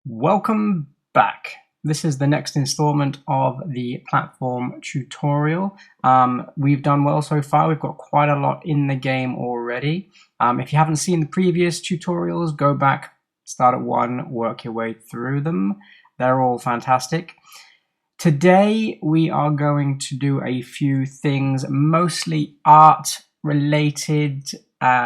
Welcome back. This is the next installment of the platform tutorial. We've done well so far. We've got quite a lot in the game already. If you haven't seen the previous tutorials, go back, start at one, work your way through them. They're all fantastic. Today we are going to do a few things, mostly art related.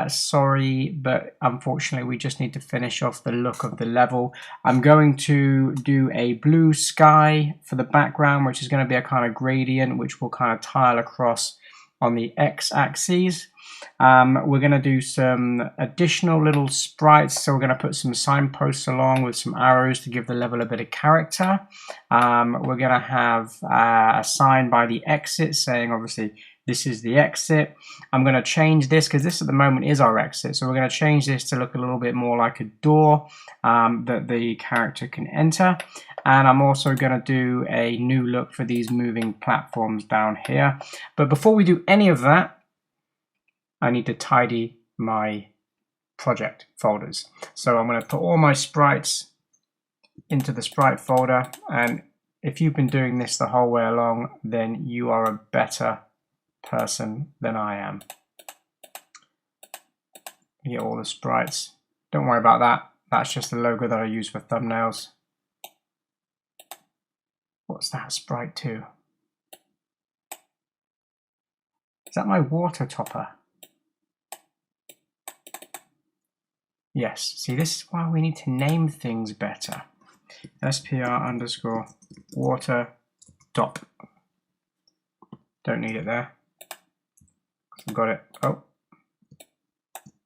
Sorry, but unfortunately we just need to finish off the look of the level. I'm going to do a blue sky for the background, which is going to be a kind of gradient, which will kind of tile across on the x-axis. We're going to do some additional little sprites, so we're going to put some signposts along with some arrows to give the level a bit of character. We're going to have a sign by the exit saying obviously this is the exit. I'm going to change this because this at the moment is our exit, so we're going to change this to look a little bit more like a door that the character can enter. And I'm also going to do a new look for these moving platforms down here. But before we do any of that, I need to tidy my project folders. So I'm going to put all my sprites into the sprite folder, and if you've been doing this the whole way along, then you are a better person than I am. You get all the sprites. Don't worry about that. That's just the logo that I use for thumbnails. What's that sprite to? Is that my water topper? Yes, see, this is why we need to name things better. SPR_water top. Don't need it there. I've got it. Oh,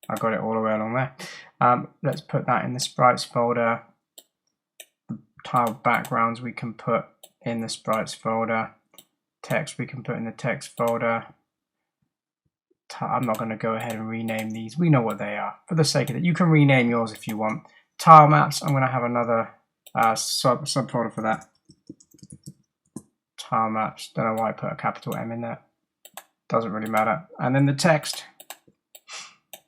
I got it all the way along there. Let's put that in the sprites folder. The tiled backgrounds we can put in the sprites folder. Text we can put in the text folder. I'm not going to go ahead and rename these. We know what they are. For the sake of it, you can rename yours if you want. Tile maps, I'm going to have another subfolder for that. Tile maps, don't know why I put a capital M in there. Doesn't really matter. And then the text,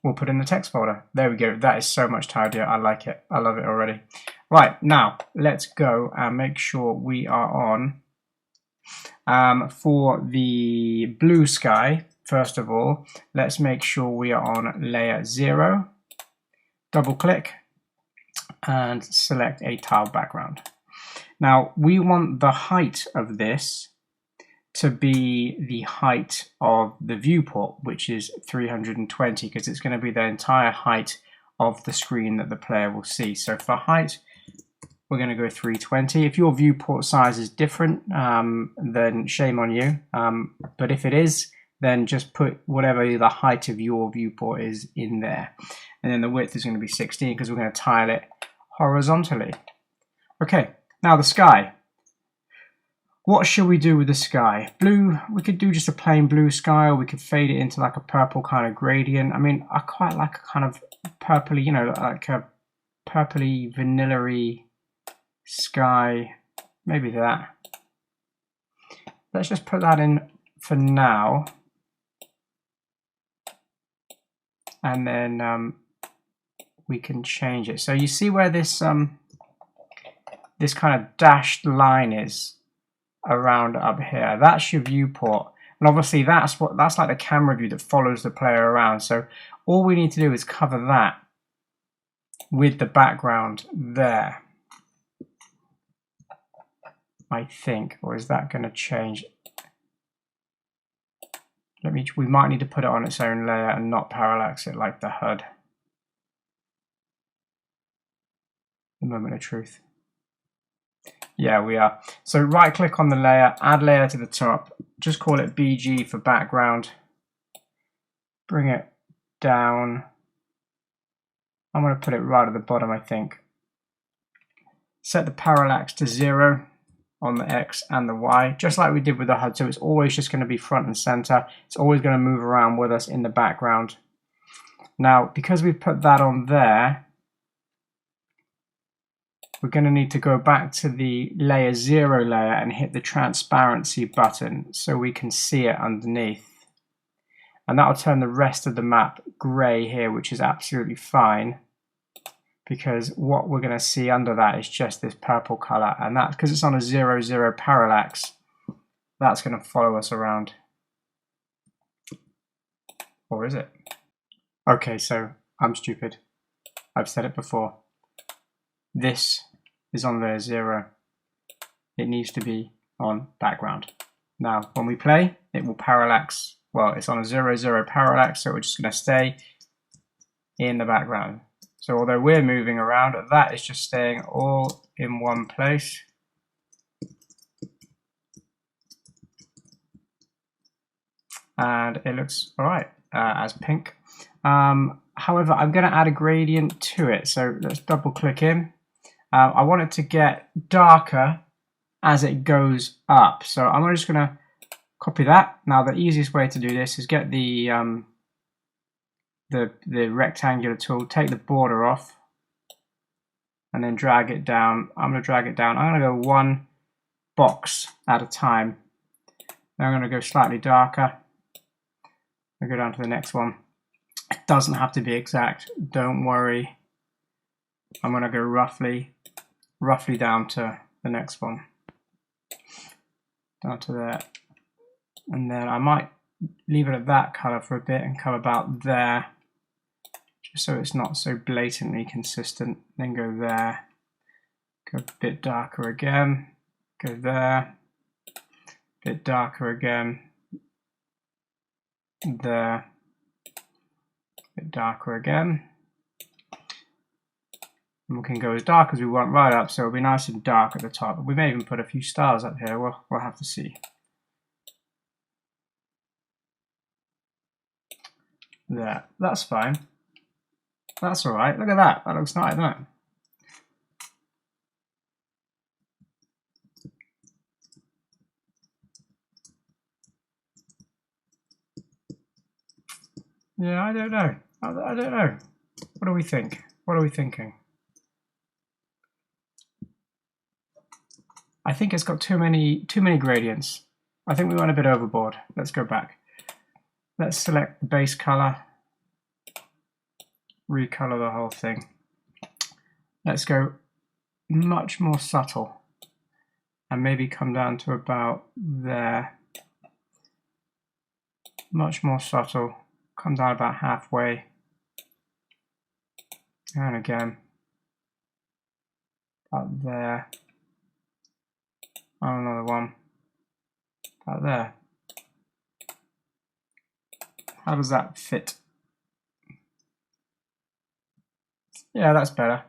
we'll put in the text folder. There we go. That is so much tidier. I like it. I love it already. Right, now let's go and make sure we are on for the blue sky. First of all, let's make sure we are on layer 0. Double click and select a tile background. Now we want the height of this to be the height of the viewport, which is 320, because it's going to be the entire height of the screen that the player will see. So for height, we're going to go 320. If your viewport size is different, then shame on you. But if it is, then just put whatever the height of your viewport is in there. And then the width is going to be 16 because we're going to tile it horizontally. Okay, now the sky. What should we do with the sky? Blue, we could do just a plain blue sky, or we could fade it into like a purple kind of gradient. I mean, I quite like a kind of purpley, you know, like a purpley vanilla-y sky. Maybe that. Let's just put that in for now. And then we can change it. So you see where this this kind of dashed line is around up here. That's your viewport, and obviously that's like the camera view that follows the player around. So all we need to do is cover that with the background there, I think. Or is that going to change? We might need to put it on its own layer and not parallax it like the HUD. The moment of truth. Yeah, we are. So right click on the layer, add layer to the top, just call it BG for background. Bring it down. I'm going to put it right at the bottom, I think. Set the parallax to 0 on the X and the Y, just like we did with the HUD. So it's always just going to be front and center. It's always going to move around with us in the background. Now, because we've put that on there, we're going to need to go back to the layer 0 layer and hit the transparency button so we can see it underneath. And that'll turn the rest of the map gray here, which is absolutely fine. because what we're going to see under that is just this purple color, and that's because it's on a 0, 0 parallax. That's going to follow us around. Or is it? Okay, so I'm stupid. I've said it before. This is on layer 0. It needs to be on background. Now, when we play, it will parallax. Well, it's on a 0, 0 parallax, so we're just going to stay in the background. So although we're moving around, that is just staying all in one place. And it looks all right as pink. However, I'm going to add a gradient to it. So let's double click in. I want it to get darker as it goes up. So I'm just going to copy that. Now the easiest way to do this is get the rectangular tool, take the border off, and then drag it down. I'm going to drag it down. I'm going to go one box at a time. Then I'm going to go slightly darker. I'll go down to the next one. It doesn't have to be exact. Don't worry. I'm going to go roughly down to the next one. Down to there. And then I might leave it at that color for a bit and come about there, just so it's not so blatantly consistent. Then go there, go a bit darker again, go there, a bit darker again, there, a bit darker again. And we can go as dark as we want right up, so it'll be nice and dark at the top. We may even put a few stars up here. We'll have to see. There, that's fine. That's all right. Look at that. That looks nice, doesn't it? Yeah, I don't know. I don't know. What do we think? What are we thinking? I think it's got too many gradients. I think we went a bit overboard. Let's go back. Let's select the base color, recolor the whole thing. Let's go much more subtle and maybe come down to about there. Much more subtle, come down about halfway. And again, about there. And another one, about there. How does that fit? Yeah, that's better.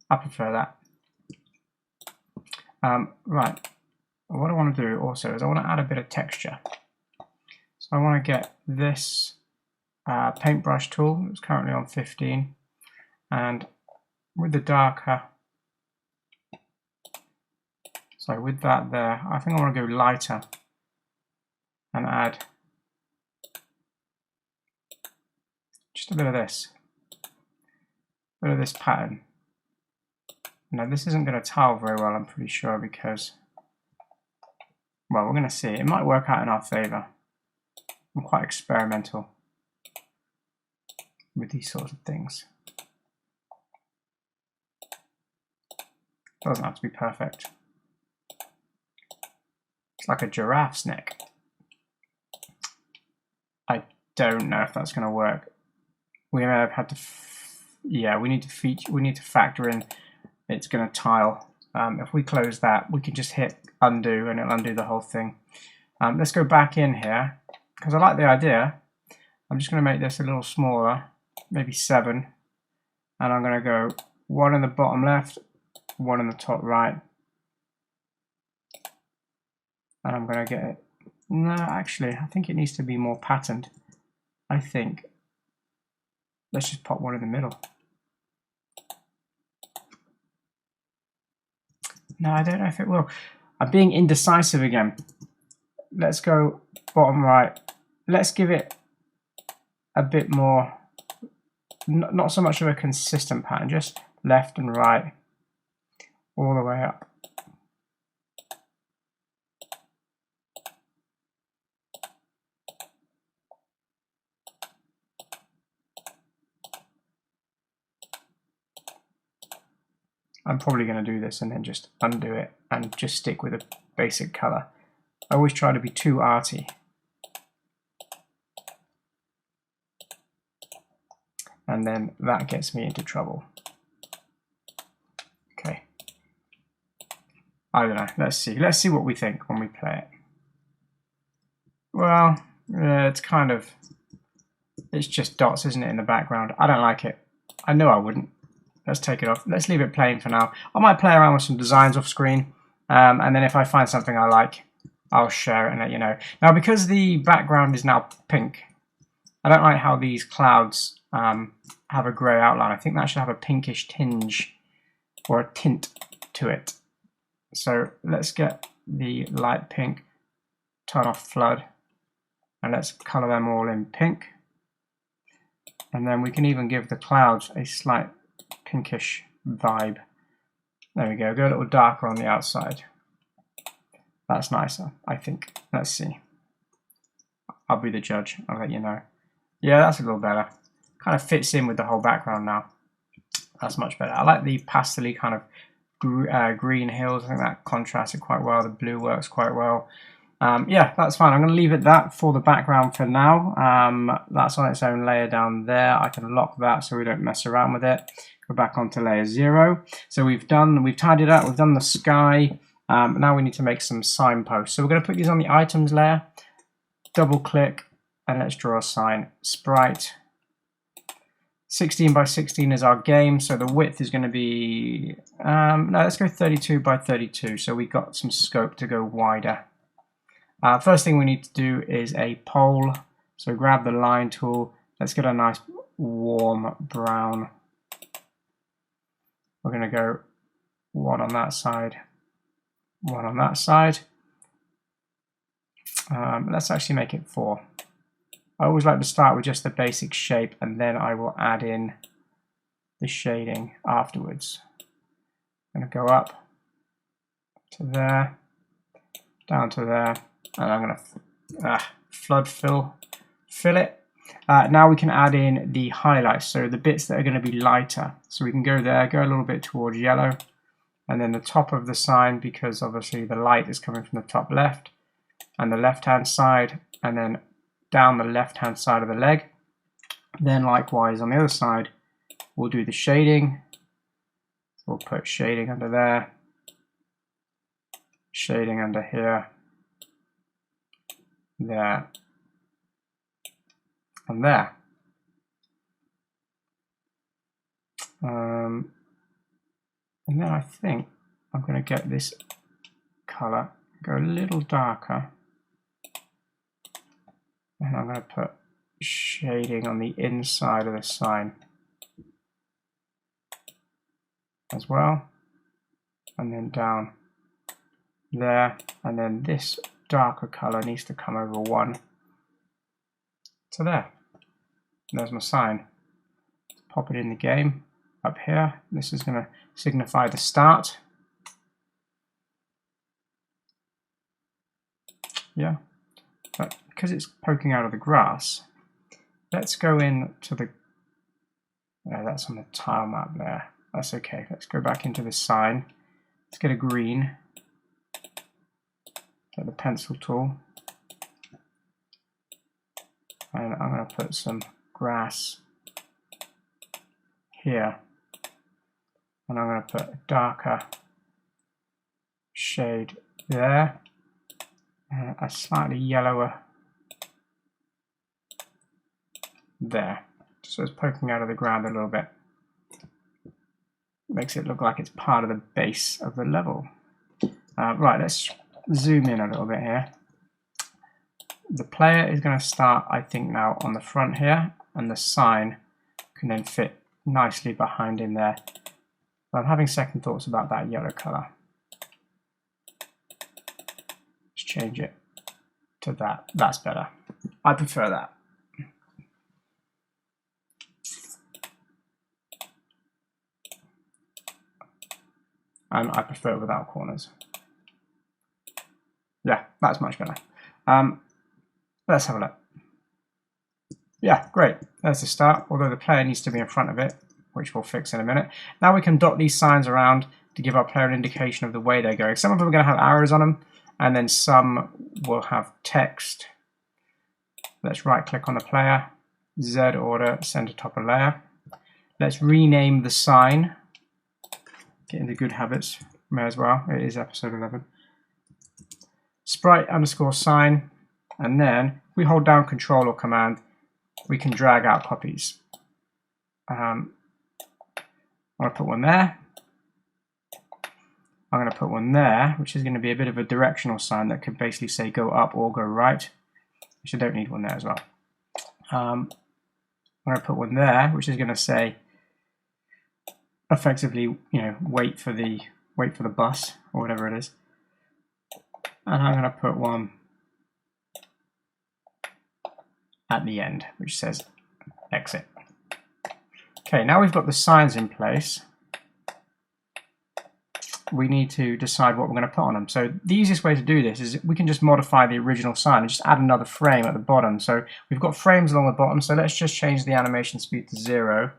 I prefer that. Right, what I want to do also is I want to add a bit of texture. So I want to get this paintbrush tool, it's currently on 15, and with the darker, so with that there, I think I want to go lighter and add just a bit of this pattern. Now this isn't going to tile very well, I'm pretty sure, because, well, we're going to see. It might work out in our favor. I'm quite experimental with these sorts of things. Doesn't have to be perfect. It's like a giraffe's neck. I don't know if that's going to work. We may have had to, yeah, we need to factor in it's going to tile. If we close that, we can just hit undo and it'll undo the whole thing. Let's go back in here, because I like the idea. I'm just going to make this a little smaller, maybe 7, and I'm going to go 1 in the bottom left, 1 in the top right, and I'm going to get it. No, actually, I think it needs to be more patterned. I think let's just pop 1 in the middle. No, I don't know if it will. I'm being indecisive again. Let's go bottom right. Let's give it a bit more, not so much of a consistent pattern, just left and right, all the way up. I'm probably going to do this and then just undo it and just stick with a basic color. I always try to be too arty. And then that gets me into trouble. Okay. I don't know. Let's see. Let's see what we think when we play it. Well, it's just dots, isn't it, in the background? I don't like it. I knew I wouldn't. Let's take it off. Let's leave it playing for now. I might play around with some designs off screen, and then if I find something I like, I'll share it and let you know. Now, because the background is now pink, I don't like how these clouds have a grey outline. I think that should have a pinkish tinge or a tint to it. So let's get the light pink, turn off flood, and let's colour them all in pink. And then we can even give the clouds a slight pinkish vibe. There we go a little darker on the outside. That's nicer, I think. Let's see. I'll be the judge, I'll let you know. Yeah, that's a little better. Kind of fits in with the whole background now. That's much better. I like the pastel-y kind of green hills. I think that contrasted quite well. The blue works quite well. Yeah, that's fine. I'm going to leave it that for the background for now. That's on its own layer down there. I can lock that so we don't mess around with it. Go back onto layer 0. So we've tidied up, we've done the sky. Now we need to make some signposts. So we're going to put these on the items layer, double click, and let's draw a sign. Sprite. 16 by 16 is our game, so the width is going to be, no, let's go 32 by 32, so we've got some scope to go wider. First thing we need to do is a pole, so grab the line tool, let's get a nice warm brown. We're going to go one on that side, one on that side. Let's actually make it 4. I always like to start with just the basic shape and then I will add in the shading afterwards. I'm going to go up to there, down to there, and I'm going to flood fill it. Now we can add in the highlights, so the bits that are going to be lighter. So we can go there, go a little bit towards yellow, and then the top of the sign, because obviously the light is coming from the top left and the left hand side, and then down the left hand side of the leg. Then likewise on the other side we'll do the shading. We'll put shading under there, shading under here, there, and there. And then I think I'm going to get this colour, go a little darker. And I'm going to put shading on the inside of the sign as well. And then down there. And then this darker colour needs to come over 1 to there. And there's my sign. Pop it in the game up here. This is going to signify the start. Yeah. But because it's poking out of the grass, let's go in to the, that's on the tile map there. That's okay. Let's go back into the sign. Let's get a green. Get the pencil tool. And I'm going to put some grass here. And I'm going to put a darker shade there. A slightly yellower there, so it's poking out of the ground a little bit. Makes it look like it's part of the base of the level. Right, let's zoom in a little bit here. The player is going to start, I think, now on the front here, and the sign can then fit nicely behind him there. But I'm having second thoughts about that yellow colour. Change it to that. That's better. I prefer that. And I prefer it without corners. Yeah, that's much better. Let's have a look. Yeah, great. There's the start, although the player needs to be in front of it. which we'll fix in a minute. Now we can dot these signs around to give our player an indication of the way they're going. Some of them are going to have arrows on them, and then some will have text. Let's right click on the player, Z order, center top of layer. Let's rename the sign. Get into good habits, may as well, it is episode 11. Sprite underscore sign, and then if we hold down Control or Command, we can drag out copies. I'm going to put one there. I'm going to put one there, which is going to be a bit of a directional sign that could basically say go up or go right, which I don't need one there as well. I'm going to put one there, which is going to say effectively, wait for the bus or whatever it is. And I'm going to put one at the end, which says exit. Okay, now we've got the signs in place. We need to decide what we're going to put on them. So the easiest way to do this is we can just modify the original sign and just add another frame at the bottom. So we've got frames along the bottom, so let's just change the animation speed to 0.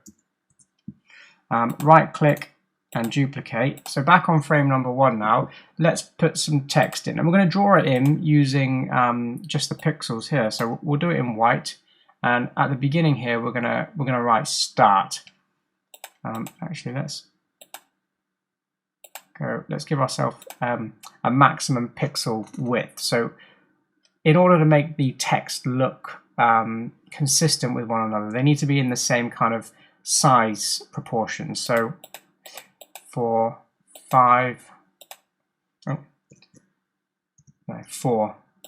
Right click and duplicate. So back on frame number 1 now, let's put some text in. And we're going to draw it in using just the pixels here. So we'll do it in white. And at the beginning here, we're gonna write start. Actually, let's give ourselves a maximum pixel width. So in order to make the text look consistent with one another, they need to be in the same kind of size proportions. So for 4,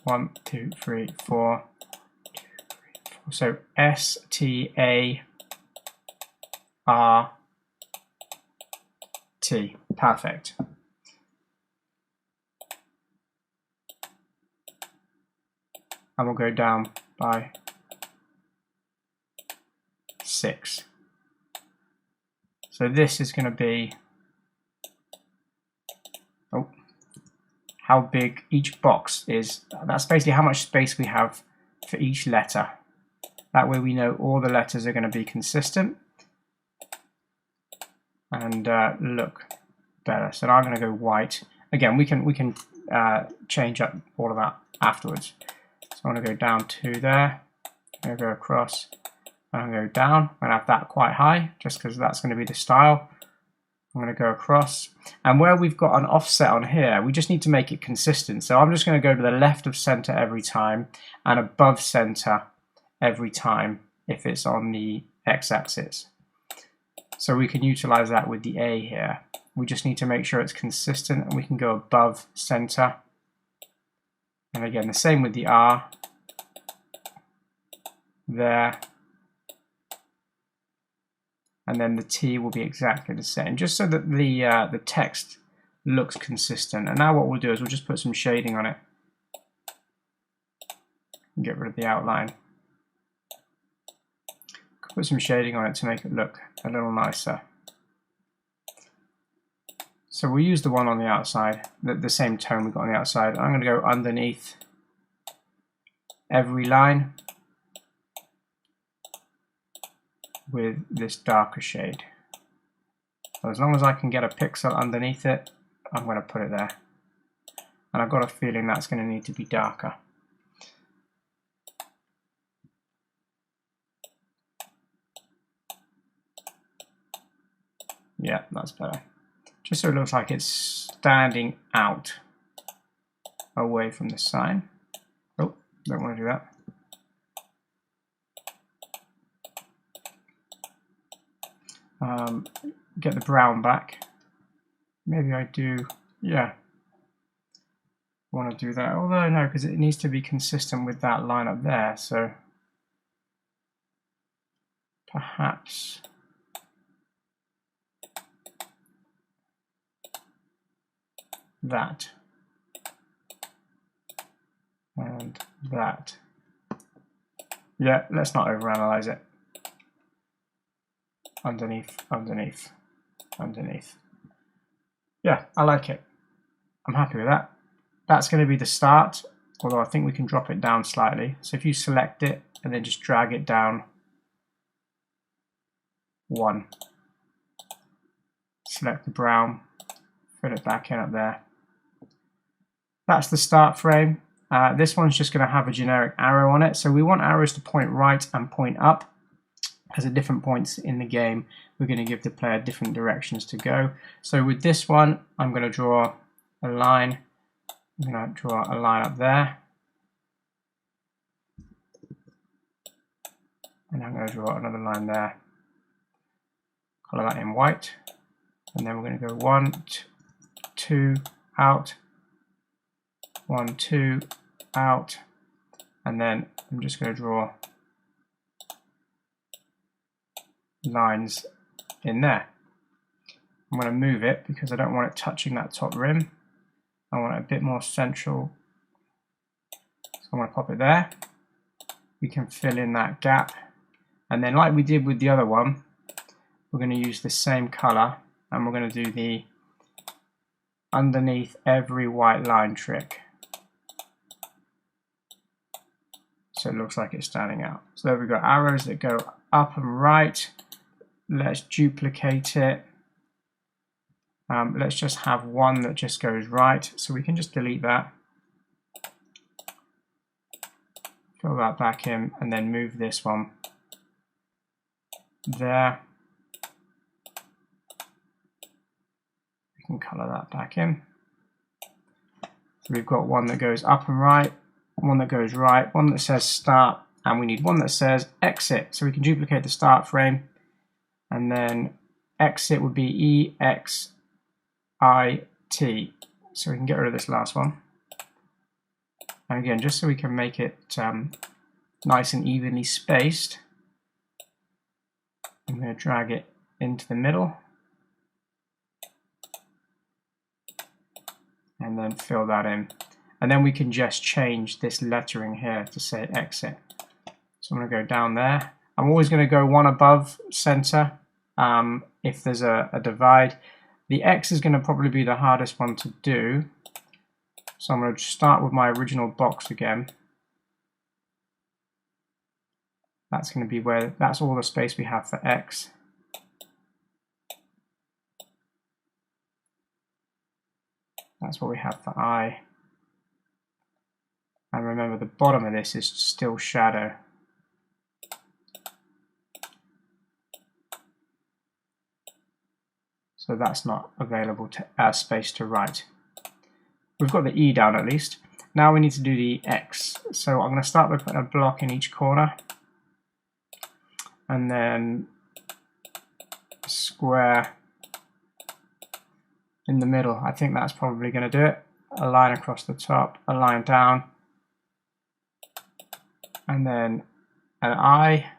1, 2, 3, 4. So START. Perfect. And we'll go down by 6. So this is going to be how big each box is. That's basically how much space we have for each letter. That way we know all the letters are going to be consistent and look better. So now I'm going to go white. Again, we can change up all of that afterwards. So I'm going to go down to there. I'm going to go across. I'm going to go down. I'm going to have that quite high, just because that's going to be the style. I'm going to go across. And where we've got an offset on here, we just need to make it consistent. So I'm just going to go to the left of center every time and above center every time if it's on the x-axis. So we can utilize that with the A here. We just need to make sure it's consistent, and we can go above center. And again, the same with the R. There. And then the T will be exactly the same, just so that the text looks consistent. And now what we'll do is we'll just put some shading on it. Get rid of the outline. Put some shading on it to make it look a little nicer. So we'll use the one on the outside, the same tone we've got on the outside. I'm going to go underneath every line with this darker shade. So as long as I can get a pixel underneath it, I'm going to put it there. And I've got a feeling that's going to need to be darker. Yeah, that's better. Just so it looks like it's standing out away from the sign. Oh, don't want to do that. Get the brown back. Maybe I do, yeah. Want to do that, although no, because it needs to be consistent with that line up there, so perhaps that and that. Yeah, let's not overanalyze it. Underneath, underneath, underneath. Yeah, I like it. I'm happy with that. That's going to be the start, although I think we can drop it down slightly. So if you select it and then just drag it down 1, select the brown, fill it back in up there. That's the start frame. This one's just going to have a generic arrow on it, so we want arrows to point right and point up, because at different points in the game we're going to give the player different directions to go. So with this one, I'm going to draw a line. I'm going to draw a line up there, and I'm going to draw another line there, color that in white, and then we're going to go 1, 2, out, 1, 2, out, and then I'm just going to draw lines in there. I'm going to move it because I don't want it touching that top rim. I want it a bit more central, so I'm going to pop it there. We can fill in that gap, and then like we did with the other one, we're going to use the same color, and we're going to do the underneath every white line trick, so it looks like it's standing out. So there we've got arrows that go up and right. Let's duplicate it. Let's just have one that just goes right, so we can just delete that, fill that back in, and then move this one there. We can color that back in. So we've got one that goes up and right, one that goes right, one that says start, and we need one that says exit. So we can duplicate the start frame, and then exit would be EXIT. So we can get rid of this last one. And again, just so we can make it nice and evenly spaced, I'm going to drag it into the middle and then fill that in. And then we can just change this lettering here to say exit. So I'm going to go down there. I'm always going to go one above center if there's a divide. The X is going to probably be the hardest one to do. So I'm going to start with my original box again. That's going to be where, that's all the space we have for X. That's what we have for I. And remember, the bottom of this is still shadow. So that's not available to space to write. We've got the E down at least. Now we need to do the X. So I'm going to start by putting a block in each corner, and then a square in the middle. I think that's probably going to do it. A line across the top, a line down, and then an I,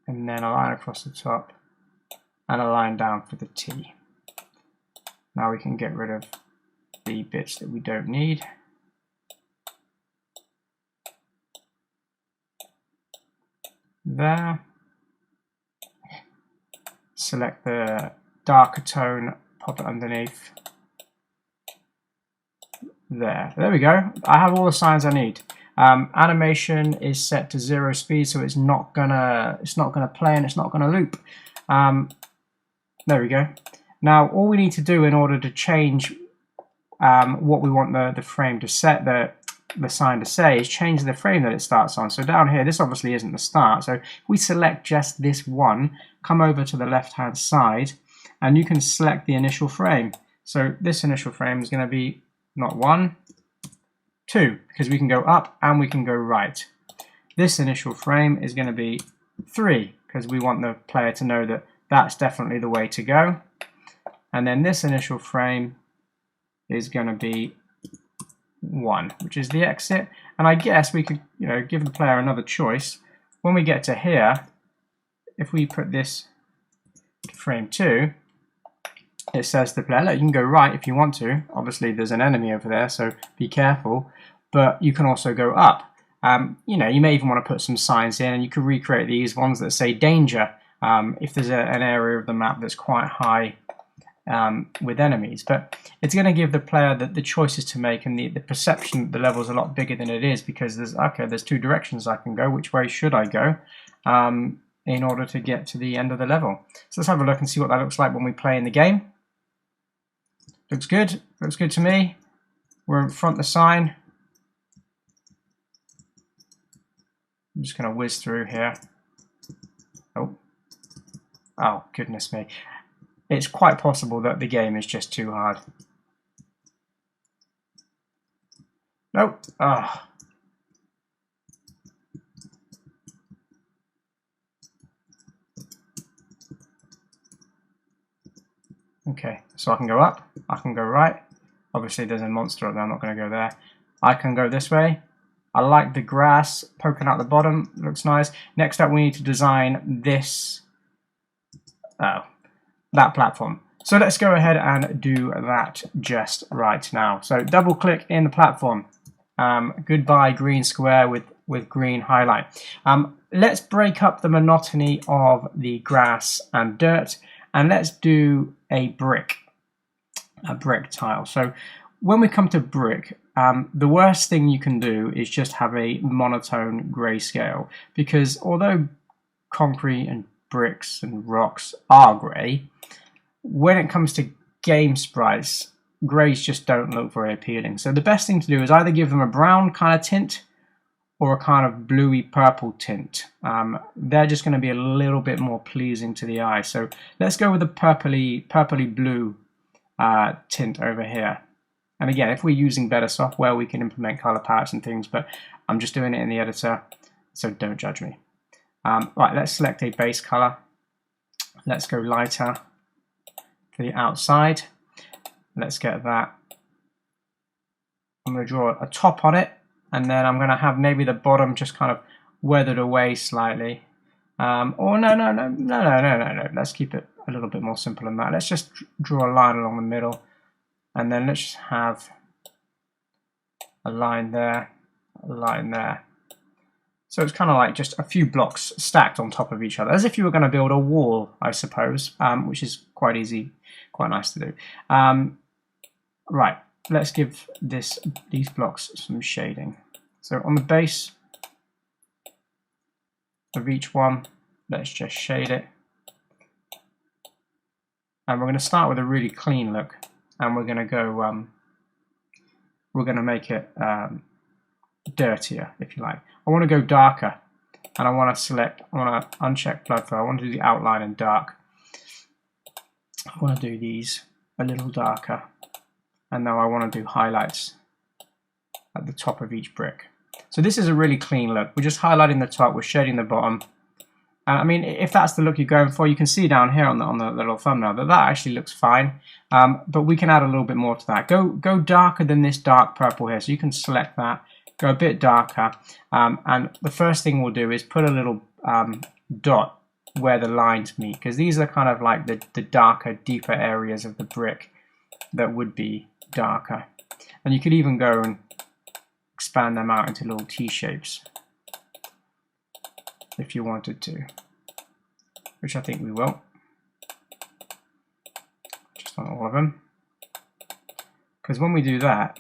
and then a line across the top, and a line down for the T. Now we can get rid of the bits that we don't need. There. Select the darker tone, pop it underneath. There we go. I have all the signs I need. Animation is set to 0 speed, so it's not gonna play and it's not gonna loop. There we go. Now all we need to do in order to change what we want the frame to set, the sign to say, is change the frame that it starts on. So down here, this obviously isn't the start. So if we select just this one, come over to the left hand side, and you can select the initial frame. So this initial frame is going to be not 1, 2, because we can go up and we can go right. This initial frame is going to be 3, because we want the player to know that that's definitely the way to go. And then this initial frame is going to be 1, which is the exit. And I guess we could, give the player another choice. When we get to here, if we put this to frame 2, it says to the player, look, you can go right if you want to. Obviously, there's an enemy over there, so be careful. But you can also go up. You may even want to put some signs in, and you could recreate these ones that say danger if there's an area of the map that's quite high with enemies. But it's going to give the player the choices to make, and the perception that the level is a lot bigger than it is, because there's 2 directions I can go. Which way should I go in order to get to the end of the level? So let's have a look and see what that looks like when we play in the game. Looks good. Looks good to me. We're in front of the sign. I'm just going to whiz through here. Oh, goodness me. It's quite possible that the game is just too hard. Nope. Ah. Okay, so I can go up, I can go right. Obviously there's a monster up there, I'm not going to go there. I can go this way. I like the grass poking out the bottom, looks nice. Next up we need to design this, that platform. So let's go ahead and do that just right now. So double click in the platform. Goodbye green square with green highlight. Let's break up the monotony of the grass and dirt, and let's do a brick tile. So when we come to brick, the worst thing you can do is just have a monotone grayscale, because although concrete and bricks and rocks are grey, when it comes to game sprites, greys just don't look very appealing. So the best thing to do is either give them a brown kind of tint or a kind of bluey purple tint. They're just going to be a little bit more pleasing to the eye. So let's go with a purpley blue tint over here. And again, if we're using better software, we can implement color palettes and things, but I'm just doing it in the editor, so don't judge me. Right, let's select a base color. Let's go lighter for the outside. Let's get that. I'm going to draw a top on it, and then I'm going to have maybe the bottom just kind of weathered away slightly. Or no. Let's keep it a little bit more simple than that. Let's just draw a line along the middle, and then let's just have a line there, a line there. So it's kind of like just a few blocks stacked on top of each other, as if you were going to build a wall, I suppose, which is quite easy, quite nice to do. Right, let's give these blocks some shading. So on the base of each one, let's just shade it. And we're going to start with a really clean look, and we're going to go, we're going to make it dirtier, if you like. I want to go darker, and I want to uncheck blood flow. I want to do the outline in dark. I want to do these a little darker, and now I want to do highlights at the top of each brick. So this is a really clean look. We're just highlighting the top, we're shading the bottom. I mean, if that's the look you're going for, you can see down here on the little thumbnail that actually looks fine. But we can add a little bit more to that. Go darker than this dark purple here. So you can select that, go a bit darker. And the first thing we'll do is put a little dot where the lines meet, because these are kind of like the darker, deeper areas of the brick that would be darker. And you could even go and expand them out into little T-shapes if you wanted to, which I think we will, just on all of them, because when we do that,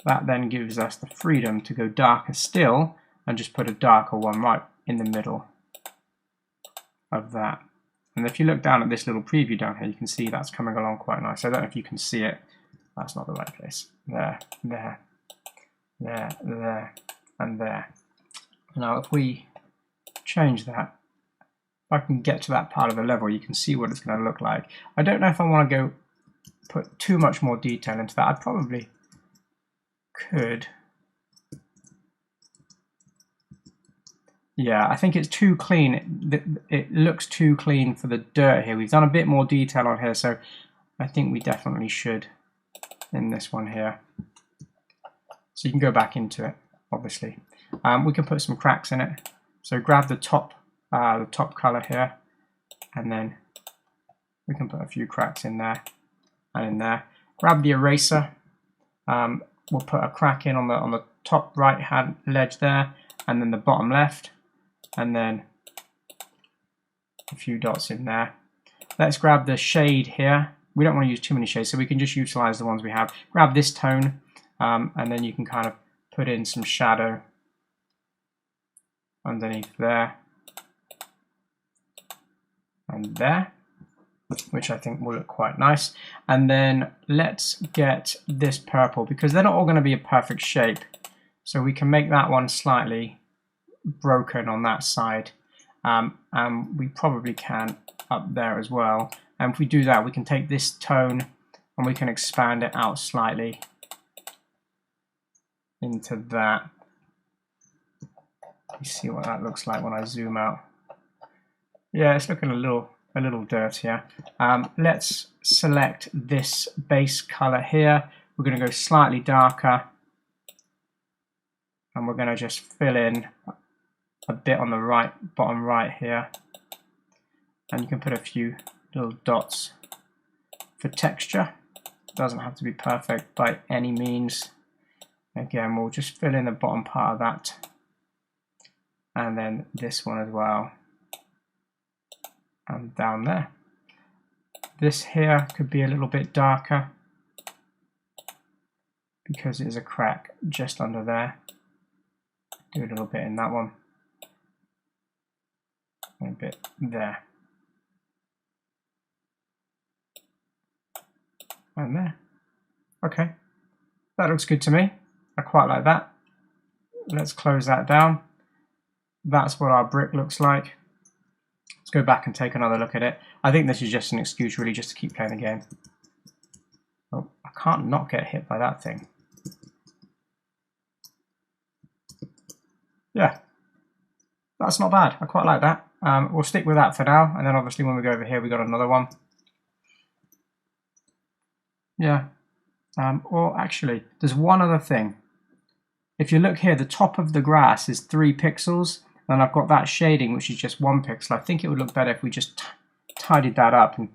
that then gives us the freedom to go darker still and just put a darker one right in the middle of that. And if you look down at this little preview down here, you can see that's coming along quite nice. I don't know if you can see it. That's not the right place. There, there, there, there, and there. Now if we change that, if I can get to that part of the level, you can see what it's going to look like. I don't know if I want to go put too much more detail into that. I probably could. Yeah, I think it's too clean. It looks too clean for the dirt here. We've done a bit more detail on here, so I think we definitely should in this one here. So you can go back into it, obviously. We can put some cracks in it. So grab the top color here, and then we can put a few cracks in there and in there. Grab the eraser. We'll put a crack in on the top right hand ledge there, and then the bottom left, and then a few dots in there. Let's grab the shade here. We don't want to use too many shades, so we can just utilize the ones we have. Grab this tone, and then you can kind of put in some shadow underneath there and there. which I think will look quite nice. And then let's get this purple, because they're not all going to be a perfect shape. So we can make that one slightly broken on that side. And we probably can up there as well. And if we do that, we can take this tone and we can expand it out slightly into that. You see what that looks like when I zoom out. Yeah, it's looking a little dirtier. Let's select this base color here. We're going to go slightly darker, and we're going to just fill in a bit on the right, bottom right here, and you can put a few little dots for texture. Doesn't have to be perfect by any means. Again, we'll just fill in the bottom part of that, and then this one as well, and down there. This here could be a little bit darker because there's a crack just under there. Do a little bit in that one, and a bit there, and there. Okay, that looks good to me. I quite like that. Let's close that down. That's what our brick looks like. Let's go back and take another look at it. I think this is just an excuse really just to keep playing the game. Oh, I can't not get hit by that thing. Yeah, that's not bad. I quite like that. We'll stick with that for now, and then obviously when we go over here we got another one. Yeah. Or actually, there's one other thing. If you look here, the top of the grass is 3 pixels, and I've got that shading, which is just 1 pixel. I think it would look better if we just tidied that up and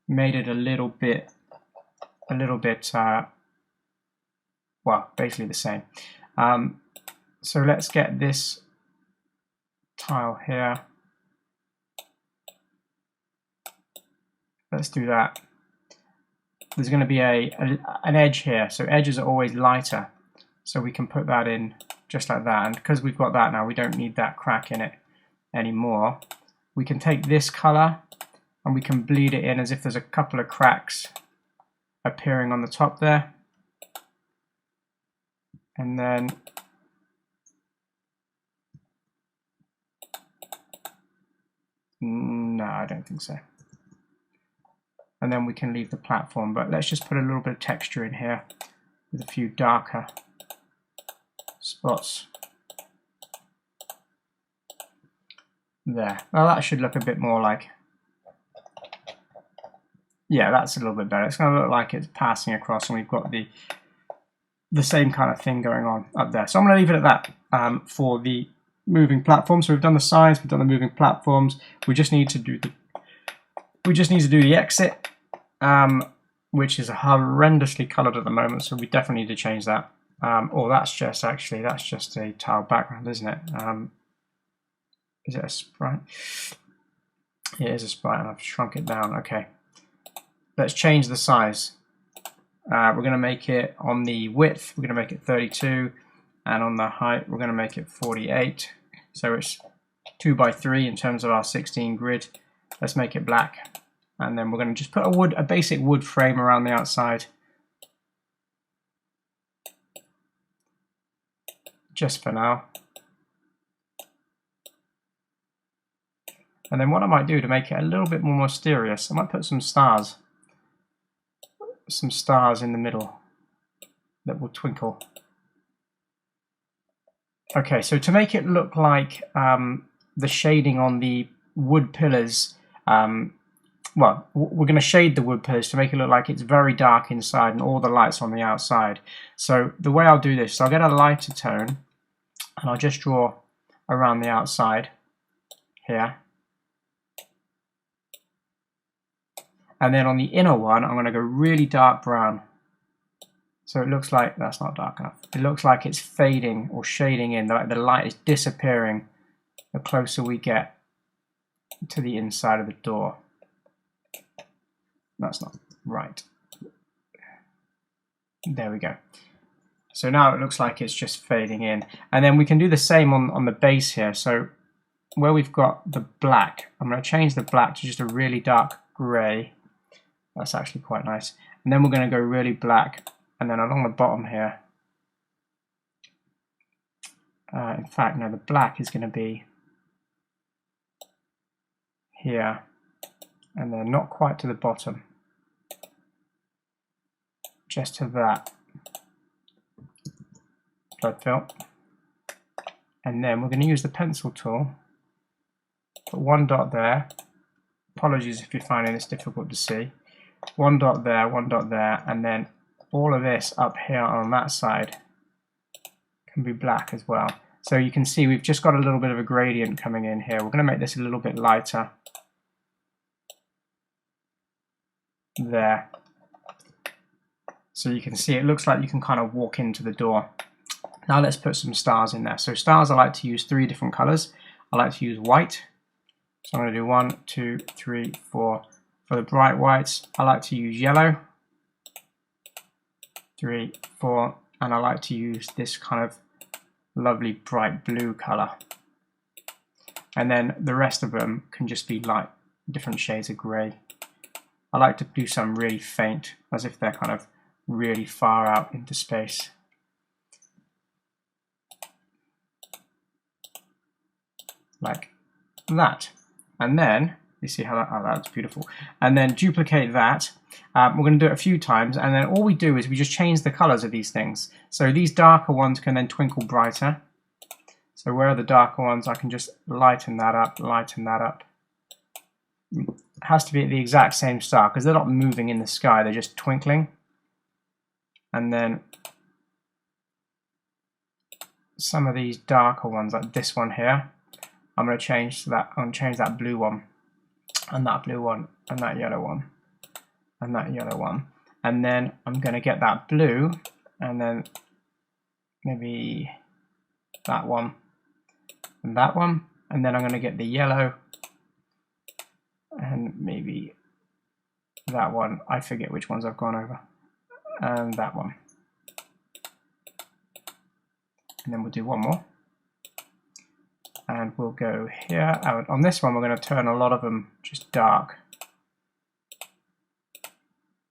made it a little bit, well, basically the same. So let's get this tile here. Let's do that. There's going to be an edge here, so edges are always lighter. So we can put that in just like that, and because we've got that now, we don't need that crack in it anymore. We can take this color and we can bleed it in as if there's a couple of cracks appearing on the top there. And then no, I don't think so. And then we can leave the platform, but let's just put a little bit of texture in here with a few darker spots. There. Well, that should look a bit more like, yeah, that's a little bit better. It's going to look like it's passing across and we've got the same kind of thing going on up there. So I'm going to leave it at that for the moving platform. So we've done the sides, we've done the moving platforms. We just need to do the exit, which is horrendously coloured at the moment, so we definitely need to change that. Or that's just a tile background, isn't it? Is it a sprite? It is a sprite, and I've shrunk it down. Okay, let's change the size. We're going to make it on the width, we're going to make it 32, and on the height, we're going to make it 48. So it's 2 by 3 in terms of our 16 grid. Let's make it black, and then we're going to just put a basic wood frame around the outside, just for now. And then what I might do to make it a little bit more mysterious, I might put some stars in the middle that will twinkle. Okay, so to make it look like the shading on the wood pillars, well, we're going to shade the wood pillars to make it look like it's very dark inside and all the lights on the outside. So the way I'll do this is I'll get a lighter tone and I'll just draw around the outside here. And then on the inner one, I'm going to go really dark brown. So it looks like, that's not dark enough. It looks like it's fading or shading in, like the light is disappearing the closer we get to the inside of the door. That's not right. There we go. So now it looks like it's just fading in. And then we can do the same on the base here. So where we've got the black, I'm going to change the black to just a really dark grey. That's actually quite nice. And then we're going to go really black, and then along the bottom here, in fact, no, the black is going to be here, and then not quite to the bottom, just to that blood fill. And then we're going to use the pencil tool, put one dot there. Apologies if you're finding this difficult to see. One dot there, and then all of this up here on that side can be black as well. So you can see we've just got a little bit of a gradient coming in here. We're going to make this a little bit lighter. There. So you can see it looks like you can kind of walk into the door. Now let's put some stars in there. So stars, I like to use 3 different colors. I like to use white. So I'm going to do 1, 2, 3, 4. For the bright whites, I like to use yellow. 3, 4. And I like to use this kind of lovely bright blue color. And then the rest of them can just be like different shades of gray. I like to do some really faint, as if they're kind of really far out into space. Like that. And then, you see how that's beautiful. And then duplicate that. We're going to do it a few times, and then all we do is we just change the colors of these things. So these darker ones can then twinkle brighter. So where are the darker ones? I can just lighten that up, lighten that up. It has to be at the exact same star, because they're not moving in the sky, they're just twinkling. And then some of these darker ones, like this one here, I'm going to change to that. I'm going to change that blue one, and that blue one, and that yellow one, and that yellow one. And then I'm going to get that blue, and then maybe that one, and that one. And then I'm going to get the yellow, and maybe that one. I forget which ones I've gone over. And that one. And then we'll do one more. And we'll go here. On this one, we're going to turn a lot of them just dark.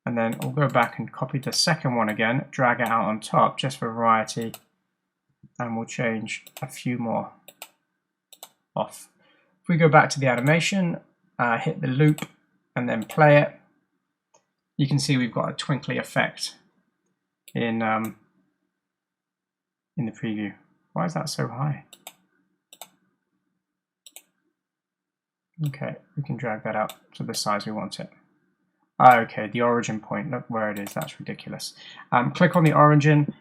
And then we'll go back and copy the second one again, drag it out on top just for variety. And we'll change a few more off. If we go back to the animation, hit the loop, and then play it, you can see we've got a twinkly effect in the preview. Why is that so high? Okay, we can drag that out to the size we want it. Okay, the origin point, look where it is, that's ridiculous. Click on the origin,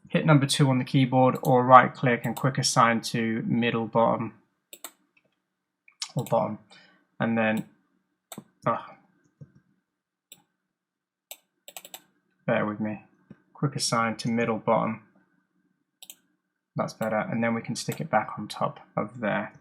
hit number 2 on the keyboard, or right click and quick assign to middle, bottom, or bottom, and then, bear with me, quick assign to middle, bottom, that's better, and then we can stick it back on top of there.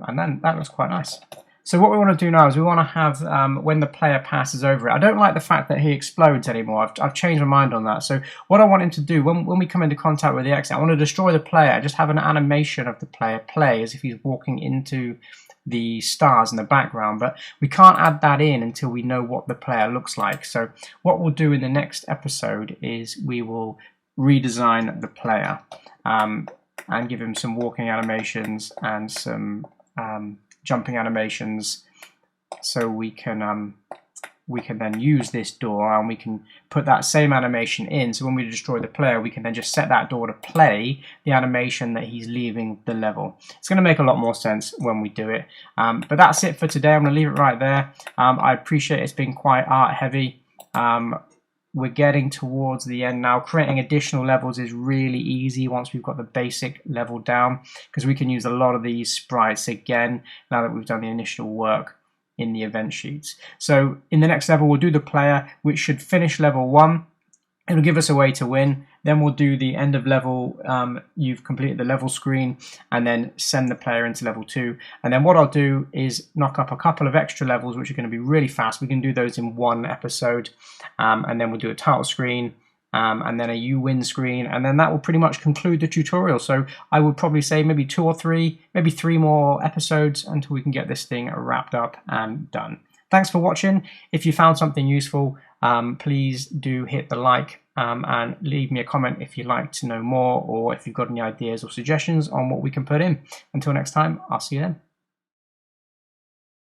And then that looks quite nice. So what we want to do now is we want to have, when the player passes over it, I don't like the fact that he explodes anymore. I've changed my mind on that. So what I want him to do, when we come into contact with the exit, I want to destroy the player, just have an animation of the player play as if he's walking into the stars in the background, but we can't add that in until we know what the player looks like. So what we'll do in the next episode is we will redesign the player and give him some walking animations and some jumping animations, so we can then use this door and we can put that same animation in. So when we destroy the player, we can then just set that door to play the animation that he's leaving the level. It's going to make a lot more sense when we do it. But that's it for today. I'm going to leave it right there. I appreciate it's been quite art heavy. We're getting towards the end now. Creating additional levels is really easy once we've got the basic level down, because we can use a lot of these sprites again now that we've done the initial work in the event sheets. So in the next level, we'll do the player, which should finish level 1. It'll give us a way to win. Then we'll do the end of level, you've completed the level screen, and then send the player into level 2. And then what I'll do is knock up a couple of extra levels, which are going to be really fast. We can do those in one episode. And then we'll do a title screen, and then a you win screen, and then that will pretty much conclude the tutorial. So I would probably say maybe 2 or 3, maybe 3 more episodes until we can get this thing wrapped up and done. Thanks for watching. If you found something useful, please do hit the like and leave me a comment if you'd like to know more, or if you've got any ideas or suggestions on what we can put in. Until next time, I'll see you then.